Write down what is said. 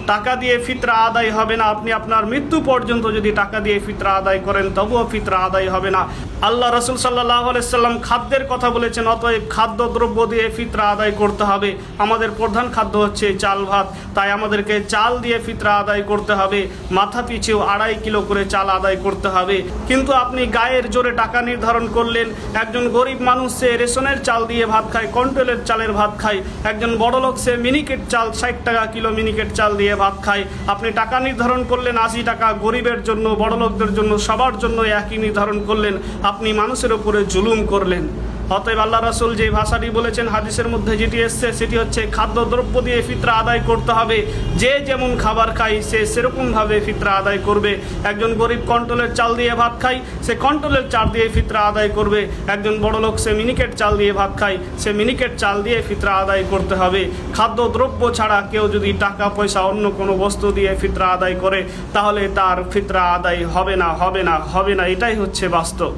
টাকা দিয়ে ফিতরা আদায় হবে না। আপনি আপনার মৃত্যু পর্যন্ত যদি টাকা দিয়ে ফিতরা আদায় করেন তবুও ফিতরা আদায় হবে না। আল্লাহ রাসূল সাল্লাল্লাহু আলাইহি সাল্লাম খাদ্যের কথা বলেছেন, অতএব খাদ্যদ্রব্য দিয়ে ফিতরা আদায় করতে হবে। আমাদের প্রধান খাদ্য হচ্ছে চাল ভাত, তাই আমাদেরকে চাল দিয়ে ফিতরা আদায় করতে হবে। মাথা পিছু 2.5 কিলো করে চাল আদায় করতে হবে। কিন্তু আপনি গায়ের জোরে টাকা নির্ধারণ করলেন। একজন গরিব মানুষ সে রেশনের চাল দিয়ে ভাত খায়, কন্ট্রোলের চালের ভাত খায়। একজন বড়লোক সে মিনিকেট চাল 60 টাকা কিলো মিনিকেট চাল দিয়ে ভাত খায়। আপনি টাকা নির্ধারণ করলেন 80 টাকা, গরিবের জন্য বড়লোকদের জন্য সবার জন্য একই নির্ধারণ করলেন। আপনি মানুষের উপরে জুলুম করলেন। অতএব আল্লাহ রাসূল যে ভাষাটি বলেছেন হাদিসের মধ্যে যেটি এসছে সেটি হচ্ছে খাদ্যদ্রব্য দিয়ে ফিতরা আদায় করতে হবে। যে যেমন খাবার খায় সে সেরকমভাবে ফিতরা আদায় করবে। একজন গরিব কন্ট্রোলের চাল দিয়ে ভাত খায়, সে কন্ট্রোলের চাল দিয়ে ফিতরা আদায় করবে। একজন বড়লোক সে মিনিকেট চাল দিয়ে ভাত খায়, সে মিনিকেট চাল দিয়ে ফিতরা আদায় করতে হবে। খাদ্যদ্রব্য ছাড়া কেউ যদি টাকা পয়সা অন্য কোনো বস্তু দিয়ে ফিতরা আদায় করে তাহলে তার ফিতরা আদায় হবে না, হবে না, হবে না। এটাই হচ্ছে বাস্তব।